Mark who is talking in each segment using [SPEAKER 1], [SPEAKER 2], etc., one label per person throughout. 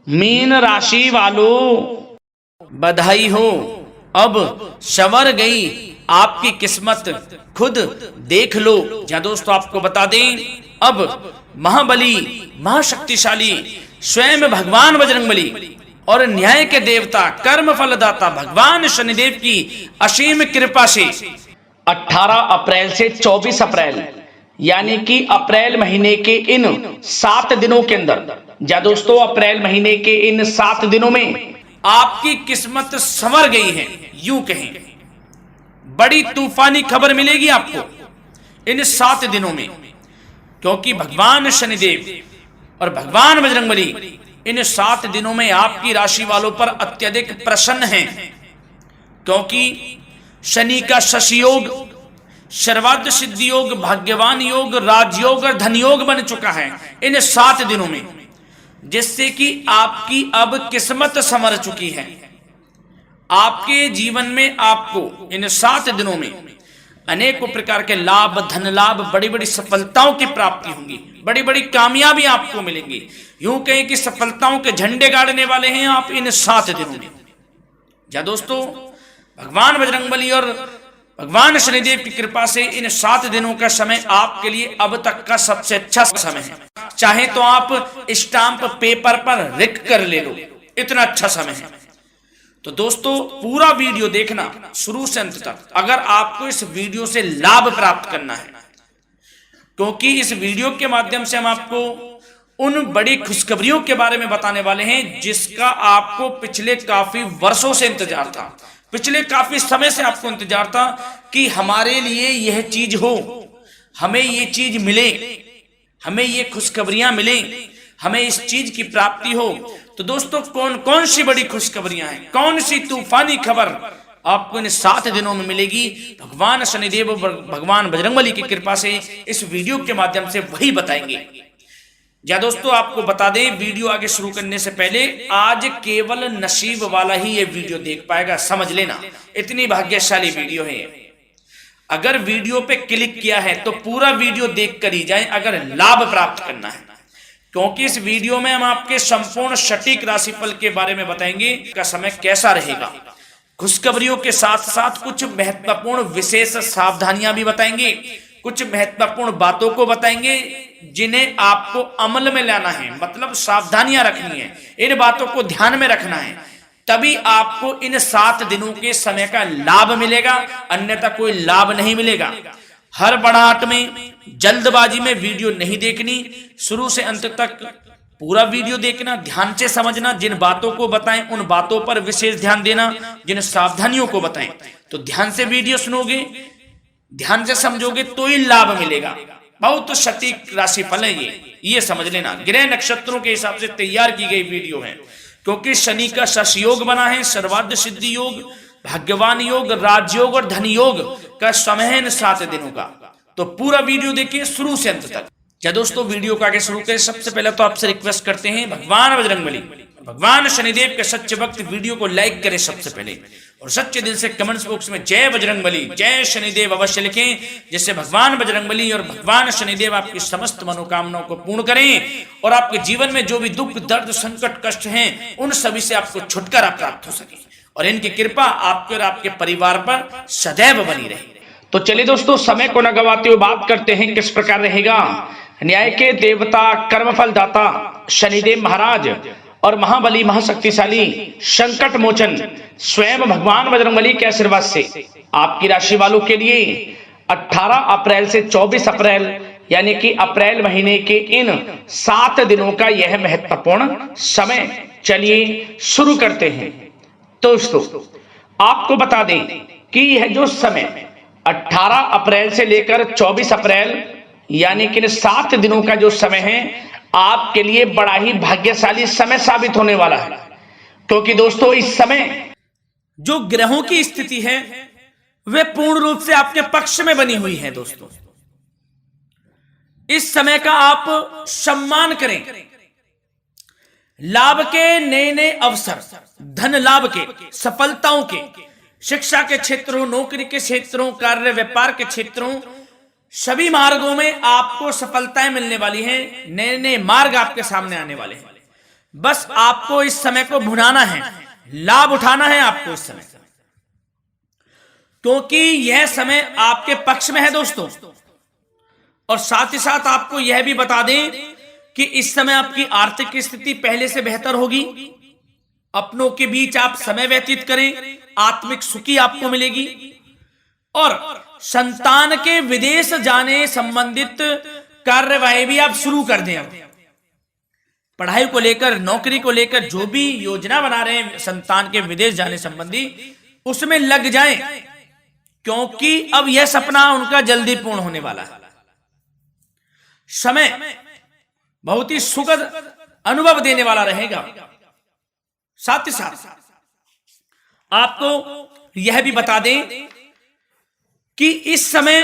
[SPEAKER 1] Mean राशि वालों बधाई हो, अब संवर गई आपकी किस्मत, खुद देख लो। या दोस्तों आपको बता दें, अब महाबली महाशक्तिशाली स्वयं भगवान बजरंगबली और न्याय के देवता कर्म फलदाता भगवान शनिदेव की असीम कृपा से 18 अप्रैल से 24 अप्रैल यानी कि अप्रैल महीने के इन 7 दिनों के अंदर, या दोस्तों अप्रैल महीने के इन 7 दिनों में आपकी किस्मत संवर गई है। यूं कहें बड़ी तूफानी खबर मिलेगी आपको इन 7 दिनों में, क्योंकि भगवान शनिदेव और भगवान बजरंगबली इन 7 दिनों में आपकी राशि वालों पर अत्यधिक प्रसन्न हैं, क्योंकि शनि का शशि योग, सर्वार्थ सिद्धि योग, भाग्यवान योग, राजयोग और धन योग बन चुका है इन 7 दिनों में, जिससे कि आपकी अब किस्मत संवर चुकी है। आपके जीवन में आपको इन 7 दिनों में अनेकों प्रकार के लाभ, धन लाभ, बड़ी बड़ी सफलताओं की प्राप्ति होंगी, बड़ी बड़ी कामयाबी आपको मिलेंगी। यूं कहें कि सफलताओं के झंडे गाड़ने वाले हैं आप इन 7 दिनों में। या दोस्तों भगवान बजरंगबली और भगवान शनिदेव की कृपा से इन 7 दिनों का समय आपके लिए अब तक का सबसे अच्छा समय है। चाहे तो आप स्टाम्प पेपर पर लिख कर ले लो, इतना अच्छा समय है। तो दोस्तों पूरा वीडियो देखना शुरू से अंत तक, अगर आपको इस वीडियो से लाभ प्राप्त करना है, क्योंकि इस वीडियो के माध्यम से हम आपको उन बड़ी खुशखबरियों के बारे में बताने वाले हैं जिसका आपको पिछले काफी वर्षों से इंतजार था, पिछले काफी समय से आपको इंतजार था कि हमारे लिए यह चीज हो, हमें ये चीज मिले, हमें ये खुशखबरियां मिले, हमें इस चीज की प्राप्ति हो। तो दोस्तों कौन कौन सी बड़ी खुशखबरियां हैं, कौन सी तूफानी खबर आपको इन 7 दिनों में मिलेगी, भगवान शनिदेव और भगवान बजरंगबली की कृपा से इस वीडियो के माध्यम से वही बताएंगे। या दोस्तों आपको बता दें, वीडियो आगे शुरू करने से पहले आज केवल नसीब वाला ही ये वीडियो देख पाएगा, समझ लेना, इतनी भाग्यशाली वीडियो है। अगर वीडियो पे क्लिक किया है तो पूरा वीडियो देख कर ही जाए अगर लाभ प्राप्त करना है, क्योंकि इस वीडियो में हम आपके संपूर्ण सटीक राशिफल के बारे में बताएंगे का समय कैसा रहेगा। खुशखबरियों के साथ साथ कुछ महत्वपूर्ण विशेष सावधानियां भी बताएंगे, कुछ महत्वपूर्ण बातों को बताएंगे जिन्हें आपको अमल में लाना है, मतलब सावधानियां रखनी है, इन बातों को ध्यान में रखना है, तभी आपको इन 7 दिनों के समय का लाभ मिलेगा, अन्यथा कोई लाभ नहीं मिलेगा। हर बड़ाहट में, जल्दबाजी में वीडियो नहीं देखनी, शुरू से अंत तक पूरा वीडियो देखना, ध्यान से समझना, जिन बातों को बताएं उन बातों पर विशेष ध्यान देना, जिन सावधानियों को बताएं तो ध्यान से वीडियो सुनोगे, ध्यान से समझोगे तो ही लाभ मिलेगा। बहुत सटीक राशिफल है ये समझ लेना, ग्रह नक्षत्रों के हिसाब से तैयार की गई वीडियो है, क्योंकि शनि का शशि योग बना है, सर्वार्थ सिद्धि योग, भाग्यवान योग, राजयोग और धन योग का समय है इन 7 दिनों का। तो पूरा वीडियो देखिए शुरू से अंत तक। या दोस्तों वीडियो को आगे शुरू करें, सबसे पहले तो आपसे रिक्वेस्ट करते हैं, भगवान बजरंगबली भगवान शनिदेव के सच्चे भक्त वीडियो को लाइक करें सबसे पहले, और सच्चे दिल से कमेंट्स बॉक्स में जय बजरंगबली, जय शनिदेव अवश्य लिखें, जिससे भगवान बजरंगबली और भगवान शनिदेव आपकी समस्त मनोकामनाओं को पूर्ण करें और आपके जीवन में जो भी दुख, दर्द, संकट, कष्ट हैं उन सभी से आपको छुटकारा प्राप्त हो सके और इनकी कृपा आपके और आपके परिवार पर सदैव बनी रहे। तो चलिए दोस्तों समय को न गवाते हुए बात करते हैं किस प्रकार रहेगा न्याय के देवता, कर्मफल दाता शनिदेव महाराज और महाबली महाशक्तिशाली संकट मोचन स्वयं भगवान बजरंगबली के आशीर्वाद से आपकी राशि वालों के लिए 18 अप्रैल से 24 अप्रैल यानी कि अप्रैल महीने के इन 7 दिनों का यह महत्वपूर्ण समय। चलिए शुरू करते हैं। दोस्तों आपको बता दें कि यह जो समय 18 अप्रैल से लेकर 24 अप्रैल यानी कि 7 दिनों का जो समय है आपके लिए बड़ा ही भाग्यशाली समय साबित होने वाला है, क्योंकि दोस्तों इस समय जो ग्रहों की स्थिति है वे पूर्ण रूप से आपके पक्ष में बनी हुई है। दोस्तों इस समय का आप सम्मान करें, लाभ के नए नए अवसर, धन लाभ के, सफलताओं के, शिक्षा के क्षेत्रों, नौकरी के क्षेत्रों, कार्य व्यापार के क्षेत्रों, सभी मार्गों में आपको सफलताएं मिलने वाली हैं, नए नए मार्ग आपके सामने आने वाले हैं। बस आपको इस समय को भुनाना है, लाभ उठाना है आपको इस समय, क्योंकि यह समय आपके पक्ष में है दोस्तों। और साथ ही साथ आपको यह भी बता दें कि इस समय आपकी आर्थिक स्थिति पहले से बेहतर होगी, अपनों के बीच आप समय व्यतीत करें, आत्मिक सुखी आपको मिलेगी। और संतान के विदेश जाने संबंधित कार्यवाही भी आप शुरू कर दें। अब पढ़ाई को लेकर, नौकरी को लेकर जो भी योजना बना रहे हैं संतान के विदेश जाने संबंधी, उसमें लग जाएं, क्योंकि अब यह सपना उनका जल्दी पूर्ण होने वाला है। समय बहुत ही सुखद अनुभव देने वाला रहेगा। साथ ही साथ आपको यह भी बता दें कि इस समय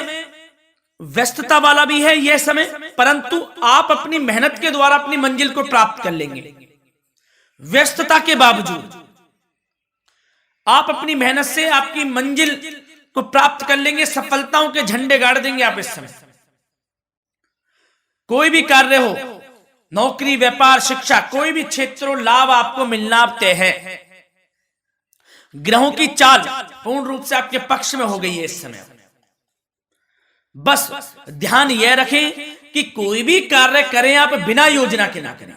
[SPEAKER 1] व्यस्तता वाला भी है यह समय, परंतु आप अपनी मेहनत के द्वारा अपनी मंजिल को प्राप्त कर लेंगे। व्यस्तता के बावजूद आप अपनी मेहनत से आपकी मंजिल को प्राप्त कर लेंगे, सफलताओं के झंडे गाड़ देंगे आप इस समय। कोई भी कार्य हो, नौकरी, व्यापार, शिक्षा, कोई भी क्षेत्र, लाभ आपको मिलना तय है। ग्रहों की चाल पूर्ण रूप से आपके पक्ष में हो गई है इस समय। बस ध्यान यह रखें कि कोई भी कार्य करें आप बिना योजना के ना करें।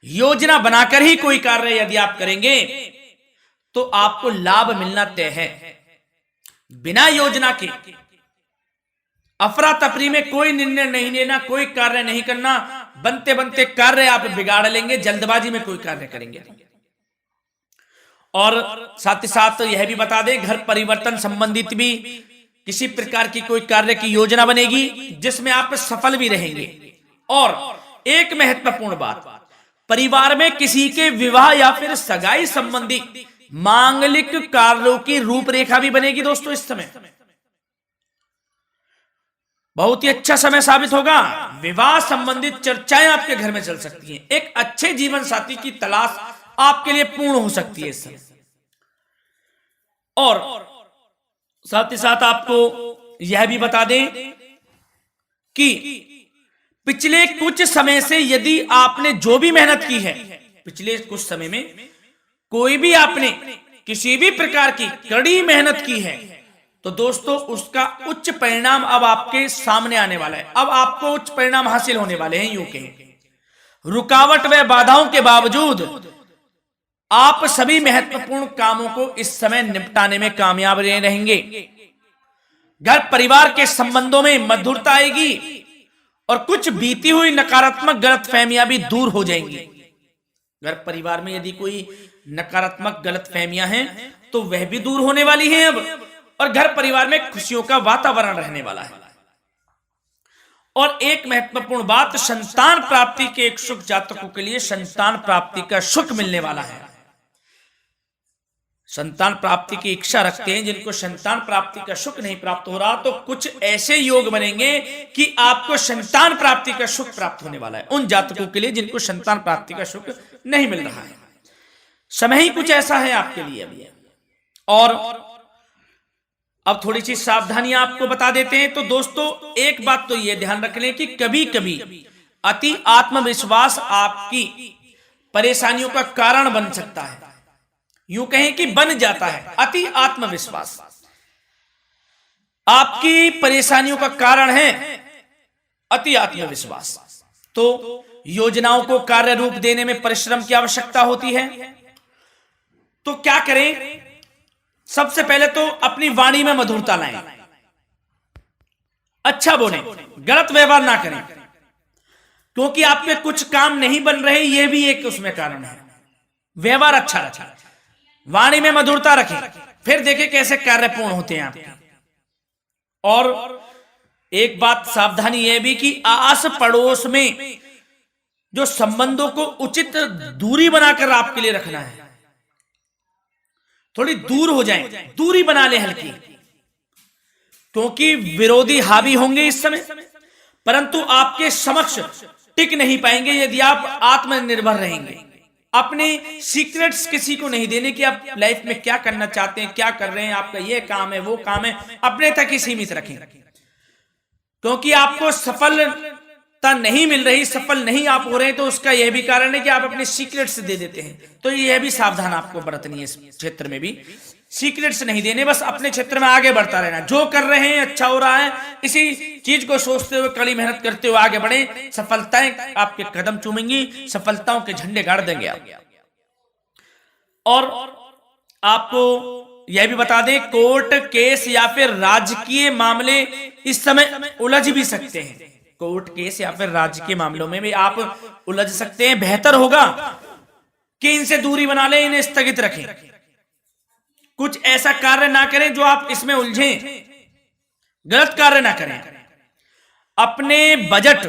[SPEAKER 1] योजना बनाकर ही कोई कार्य यदि आप करेंगे तो आपको लाभ मिलना तय है। बिना योजना के अफरा तफरी में कोई निर्णय नहीं लेना, कोई कार्य नहीं करना। बनते बनते कार्य आप बिगाड़ लेंगे, जल्दबाजी में कोई कार्य करेंगे। और साथ ही साथ यह भी बता दें, घर परिवर्तन संबंधित भी किसी प्रकार की कोई कार्य की योजना बनेगी जिसमें आप सफल भी रहेंगे। और एक महत्वपूर्ण बात, परिवार में किसी के विवाह या फिर सगाई संबंधी मांगलिक कार्यों की रूपरेखा भी बनेगी दोस्तों। इस समय बहुत ही अच्छा समय साबित होगा। विवाह संबंधित चर्चाएं आपके घर में चल सकती हैं। एक अच्छे जीवन साथी की तलाश आपके लिए पूर्ण हो सकती है इस समय। और साथ ही साथ आपको यह भी बता दें कि पिछले कुछ समय से यदि आपने जो भी मेहनत की है, पिछले कुछ समय में कोई भी आपने किसी भी प्रकार की कड़ी मेहनत की है, तो दोस्तों उसका उच्च परिणाम अब आपके सामने आने वाला है। अब आपको उच्च परिणाम हासिल होने वाले हैं। यूं कहें रुकावट व बाधाओं के बावजूद आप सभी महत्वपूर्ण कामों को इस समय निपटाने में कामयाब रहेंगे। घर परिवार के संबंधों में मधुरता आएगी और कुछ बीती हुई नकारात्मक गलतफहमियां भी दूर हो जाएंगी। घर परिवार में यदि कोई नकारात्मक गलतफहमियां हैं तो वह भी दूर होने वाली हैं अब, और घर परिवार में खुशियों का वातावरण रहने वाला है। और एक महत्वपूर्ण बात, संतान प्राप्ति के इच्छुक जातकों के लिए संतान प्राप्ति का सुख मिलने वाला है। संतान प्राप्ति की इच्छा रखते हैं जिनको संतान प्राप्ति का सुख नहीं प्राप्त हो रहा, तो कुछ ऐसे योग बनेंगे कि आपको संतान प्राप्ति का सुख प्राप्त होने वाला है। उन जातकों के लिए जिनको संतान प्राप्ति का सुख नहीं मिल रहा है, समय ही कुछ ऐसा है आपके लिए अभी। और अब थोड़ी सी सावधानियां आपको बता देते हैं। तो दोस्तों एक बात तो यह ध्यान रख लें कि कभी कभी अति आत्मविश्वास आपकी परेशानियों का कारण बन सकता है। यूं कहें कि बन जाता है। अति आत्मविश्वास आपकी परेशानियों का कारण है, अति आत्मविश्वास। तो योजनाओं को कार्य रूप देने में परिश्रम की आवश्यकता होती है। तो क्या करें? सबसे पहले तो अपनी वाणी में मधुरता लाएं, अच्छा बोलें, गलत व्यवहार ना करें, क्योंकि आपके कुछ काम नहीं बन रहे, यह भी एक उसमें कारण है। व्यवहार अच्छा रखें, वाणी में मधुरता रखें, फिर देखें कैसे कार्य पूर्ण होते हैं आपके। और एक बात सावधानी यह भी कि आस पड़ोस में जो संबंधों को उचित दूरी बनाकर आपके लिए रखना है। थोड़ी दूर हो जाएं, दूरी बना ले हल्की, क्योंकि विरोधी हावी होंगे इस समय, परंतु आपके समक्ष टिक नहीं पाएंगे यदि आप आत्मनिर्भर रहेंगे। अपने सीक्रेट्स किसी को नहीं देने कि आप लाइफ में क्या करना चाहते हैं, क्या कर रहे हैं, आपका ये काम है, वो काम है, अपने तक ही सीमित रखें, क्योंकि आपको सफल नहीं मिल रही, सफल नहीं आप हो रहे, तो उसका यह भी कारण है कि आप अपने सीक्रेट्स दे देते हैं। तो यह भी सावधान आपको बरतनी है, इस क्षेत्र में भी सीक्रेट्स नहीं देने, बस अपने क्षेत्र में आगे बढ़ता रहना। जो कर रहे हैं अच्छा हो रहा है, इसी चीज को सोचते हुए कड़ी मेहनत करते हुए आगे बढ़े। सफलताएं आपके कदम चूमेंगी, सफलताओं के झंडे गाड़ देंगे आप। और आपको यह भी बता दें, कोर्ट केस या फिर राजकीय मामले इस समय उलझ भी सकते हैं। कोर्ट केस या फिर राजकीय मामलों में भी आप उलझ सकते हैं। बेहतर होगा कि इनसे दूरी बना लें, इन्हें स्थगित रखें, कुछ ऐसा कार्य ना करें जो आप इसमें उलझें, गलत कार्य ना करें। अपने बजट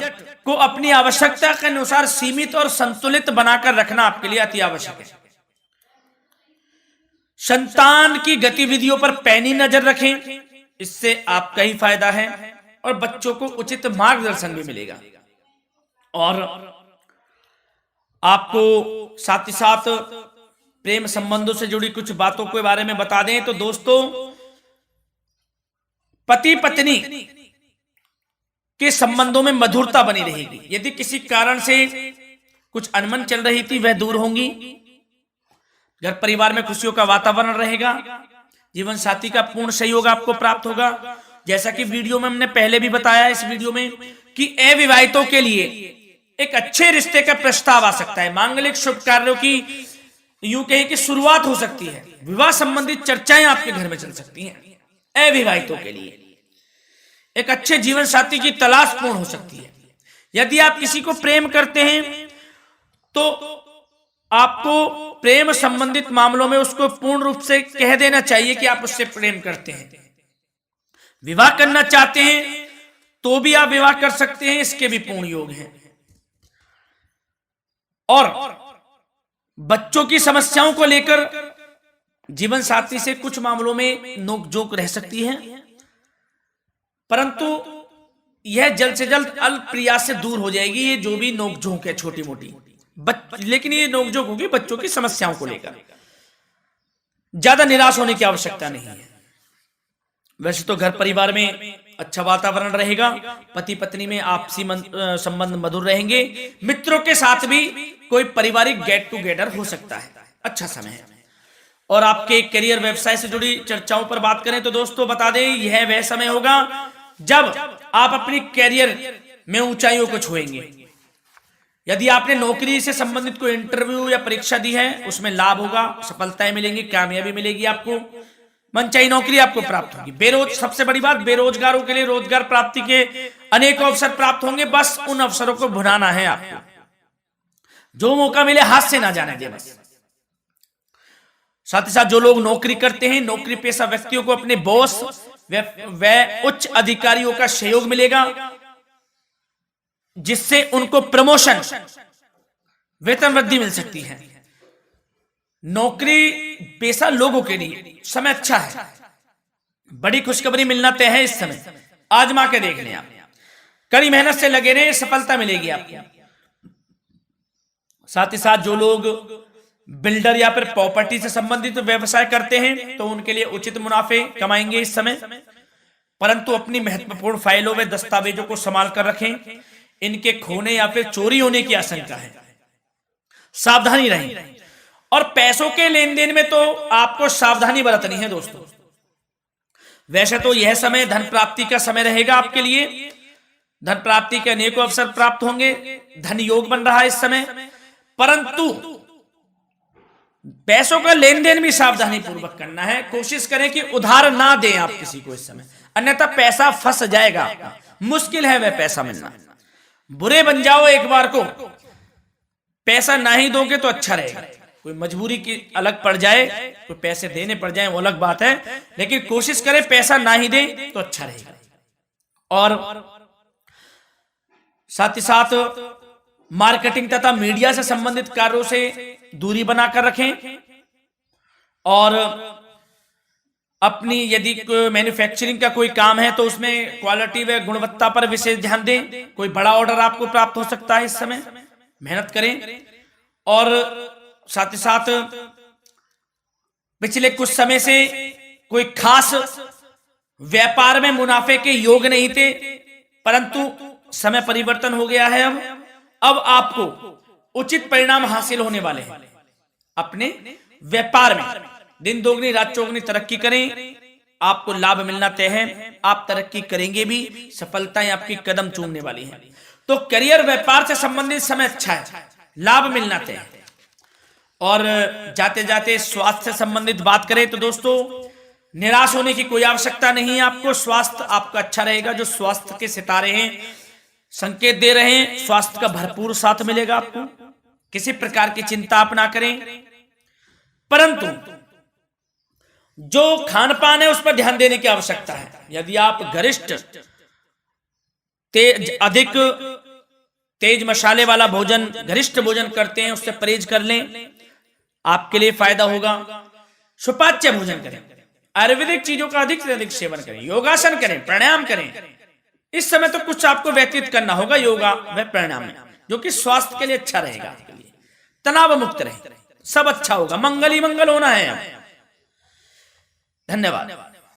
[SPEAKER 1] को अपनी आवश्यकता के अनुसार सीमित और संतुलित बनाकर रखना आपके लिए अति आवश्यक है। संतान की गतिविधियों पर पैनी नजर रखें, इससे आपका ही फायदा है और बच्चों को उचित मार्गदर्शन भी मिलेगा। और आपको साथ ही साथ प्रेम संबंधों से जुड़ी कुछ बातों के बारे में बता दें तो दोस्तों, पति पत्नी के संबंधों में मधुरता बनी रहेगी। यदि किसी कारण से कुछ अनबन चल रही थी, वह दूर होंगी। घर परिवार में खुशियों का वातावरण रहेगा। जीवन साथी का पूर्ण सहयोग आपको प्राप्त होगा। जैसा कि वीडियो में हमने पहले भी बताया इस वीडियो में कि अविवाहितों के लिए एक अच्छे रिश्ते का प्रस्ताव आ सकता है। मांगलिक शुभ कार्यों की यूं कहें कि शुरुआत हो सकती है। विवाह संबंधित चर्चाएं आपके घर में चल सकती हैं। अविवाहितों के लिए एक अच्छे जीवन साथी की तलाश पूर्ण हो सकती है। यदि आप किसी को प्रेम करते हैं तो आपको प्रेम संबंधित मामलों में उसको पूर्ण रूप से कह देना चाहिए कि आप उससे प्रेम करते हैं। विवाह करना चाहते हैं तो भी आप विवाह कर सकते हैं, इसके भी पूर्ण योग हैं। और बच्चों की समस्याओं को लेकर जीवन साथी से कुछ मामलों में नोकझोंक रह सकती है, परंतु यह जल्द से जल्द अल्प प्रयास से दूर हो जाएगी। ये जो भी नोकझोंक है छोटी मोटी, लेकिन ये नोकझोंक होगी बच्चों की समस्याओं को लेकर। ज्यादा निराश होने की आवश्यकता नहीं है। वैसे तो घर परिवार में अच्छा वातावरण रहेगा, पति पत्नी में आपसी संबंध मधुर रहेंगे। मित्रों के साथ भी कोई पारिवारिक गेट टुगेदर हो सकता है, अच्छा समय है। और आपके करियर व्यवसाय से जुड़ी चर्चाओं पर बात करें तो दोस्तों बता दें, यह वह समय होगा जब आप अपनी करियर में ऊंचाइयों को छुएंगे। यदि आपने नौकरी से संबंधित कोई इंटरव्यू या परीक्षा दी है, उसमें लाभ होगा, सफलताएं मिलेंगी, कामयाबी मिलेगी, आपको मनचाही नौकरी आपको प्राप्त होगी। सबसे बड़ी बात, बेरोजगारों के लिए रोजगार प्राप्ति के अनेक अवसर प्राप्त होंगे। बस उन अवसरों को भुनाना है आपको। जो मौका मिले हाथ से ना जाने दे बस। साथ ही साथ जो लोग नौकरी करते हैं, नौकरी पेशा व्यक्तियों को अपने बॉस व उच्च अधिकारियों का सहयोग मिलेगा, जिससे उनको प्रमोशन, वेतन वृद्धि मिल सकती है। नौकरी पेशा लोगों के लिए समय अच्छा है। बड़ी खुशखबरी मिलना तय है इस समय, आजमा के देख लें आप। कड़ी मेहनत से लगे रहे, सफलता मिलेगी आपको। साथ ही साथ जो लोग बिल्डर या फिर प्रॉपर्टी से संबंधित व्यवसाय करते हैं तो उनके लिए उचित मुनाफे कमाएंगे इस समय, परंतु अपनी महत्वपूर्ण फाइलों व दस्तावेजों को संभाल कर रखें। इनके खोने या फिर चोरी होने की आशंका है, सावधानी रहें। और पैसों के लेन देन में तो आपको सावधानी बरतनी है दोस्तों। वैसे तो यह समय धन प्राप्ति का समय रहेगा आपके लिए। धन प्राप्ति के अनेकों अवसर प्राप्त होंगे, धन योग बन रहा है इस समय, परंतु पैसों का लेन देन भी सावधानी पूर्वक करना है। कोशिश करें कि उधार ना दें आप किसी को इस समय, अन्यथा पैसा फंस जाएगा आपका। मुश्किल है वह पैसा मिलना। बुरे बन जाओ एक बार को, पैसा ना ही दोगे तो अच्छा रहेगा। कोई मजबूरी की अलग पड़ जाए, कोई पैसे देने पड़ जाए वो अलग बात है, लेकिन कोशिश करें पैसा ना ही दें तो अच्छा रहेगा। और साथ ही साथ मार्केटिंग तथा मीडिया से संबंधित कार्यों से दूरी बनाकर रखें। और अपनी यदि मैन्युफैक्चरिंग का कोई काम है तो उसमें क्वालिटी व गुणवत्ता पर विशेष ध्यान दें। कोई बड़ा ऑर्डर आपको प्राप्त हो सकता है इस समय, मेहनत करें। और साथ ही साथ पिछले कुछ समय से कोई खास व्यापार में मुनाफे के योग नहीं थे, परंतु समय परिवर्तन हो गया है। अब आपको उचित परिणाम हासिल होने वाले हैं अपने व्यापार में। दिन दोगुनी रात चौगुनी तरक्की करें, आपको लाभ मिलना तय है। आप तरक्की करेंगे भी, सफलताएं आपकी कदम चूमने वाली हैं। तो करियर व्यापार से संबंधित समय अच्छा है, लाभ मिलना तय है। और जाते जाते स्वास्थ्य से संबंधित बात करें तो दोस्तों निराश होने की कोई आवश्यकता नहीं है आपको। स्वास्थ्य आपका अच्छा रहेगा। जो स्वास्थ्य के सितारे हैं संकेत दे रहे हैं, स्वास्थ्य का भरपूर साथ मिलेगा आपको। किसी प्रकार की चिंता आप ना करें, परंतु जो खान पान है उस पर ध्यान देने की आवश्यकता है। यदि आप गरिष्ठ अधिक तेज मसाले वाला भोजन, गरिष्ठ भोजन करते हैं, उससे परहेज कर लें, आपके लिए फायदा होगा। सुपाच्य भोजन करें, आयुर्वेदिक चीजों का अधिक से अधिक सेवन करें, योगासन करें, प्राणायाम करें। इस समय तो कुछ आपको व्यतीत करना होगा योगा व प्राणायाम में, जो कि स्वास्थ्य के लिए अच्छा रहेगा, आपके लिए तनाव मुक्त रहे, सब अच्छा होगा। मंगल ही मंगल होना है। धन्यवाद।